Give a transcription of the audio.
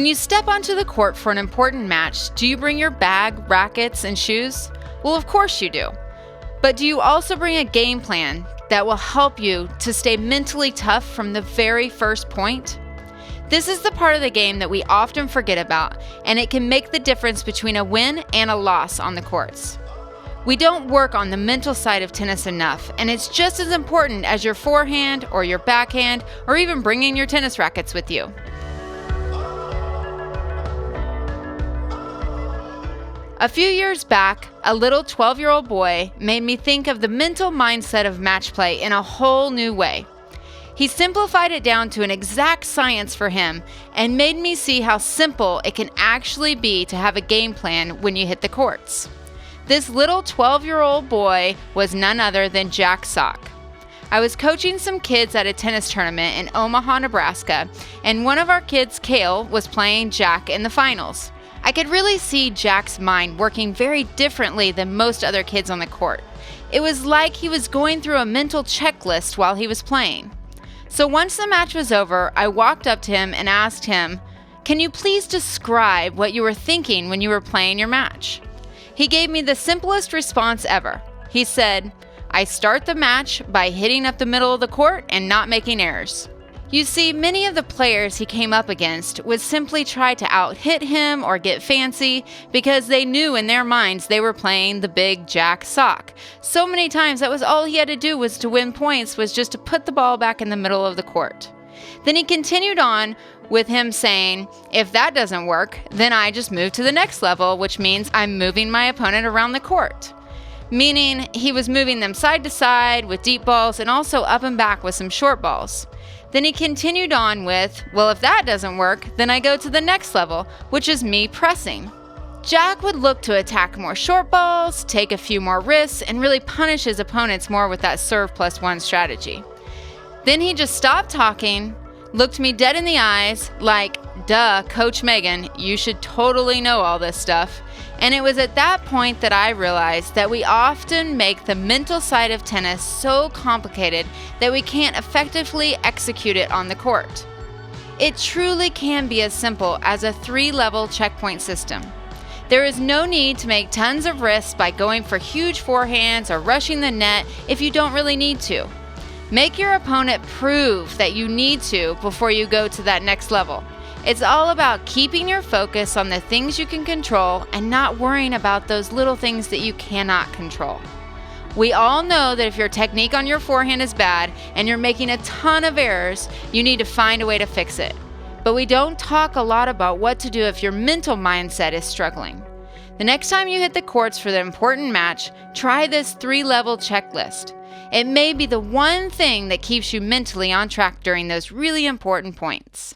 When you step onto the court for an important match, do you bring your bag, rackets, and shoes? Well, of course you do. But do you also bring a game plan that will help you to stay mentally tough from the very first point? This is the part of the game that we often forget about, and it can make the difference between a win and a loss on the courts. We don't work on the mental side of tennis enough, and it's just as important as your forehand or your backhand or even bringing your tennis rackets with you. A few years back, a little 12-year-old boy made me think of the mental mindset of match play in a whole new way. He simplified it down to an exact science for him and made me see how simple it can actually be to have a game plan when you hit the courts. This little 12-year-old boy was none other than Jack Sock. I was coaching some kids at a tennis tournament in Omaha, Nebraska, and one of our kids, Kale, was playing Jack in the finals. I could really see Jack's mind working very differently than most other kids on the court. It was like he was going through a mental checklist while he was playing. So once the match was over, I walked up to him and asked him, "Can you please describe what you were thinking when you were playing your match?" He gave me the simplest response ever. He said, "I start the match by hitting up the middle of the court and not making errors." You see, many of the players he came up against would simply try to out-hit him or get fancy because they knew in their minds they were playing the big Jack Sock. So many times that was all he had to do was to win points, was just to put the ball back in the middle of the court. Then he continued on with him saying, "If that doesn't work, then I just move to the next level, which means I'm moving my opponent around the court." Meaning he was moving them side to side with deep balls and also up and back with some short balls. Then he continued on with, "Well, if that doesn't work, then I go to the next level, which is me pressing." Jack would look to attack more short balls, take a few more risks, and really punish his opponents more with that serve +1 strategy. Then he just stopped talking, looked me dead in the eyes, like, "Duh, Coach Megan, you should totally know all this stuff." And it was at that point that I realized that we often make the mental side of tennis so complicated that we can't effectively execute it on the court. It truly can be as simple as a 3-level checkpoint system. There is no need to make tons of risks by going for huge forehands or rushing the net if you don't really need to. Make your opponent prove that you need to before you go to that next level. It's all about keeping your focus on the things you can control and not worrying about those little things that you cannot control. We all know that if your technique on your forehand is bad and you're making a ton of errors, you need to find a way to fix it. But we don't talk a lot about what to do if your mental mindset is struggling. The next time you hit the courts for the important match, try this 3-level checklist. It may be the one thing that keeps you mentally on track during those really important points.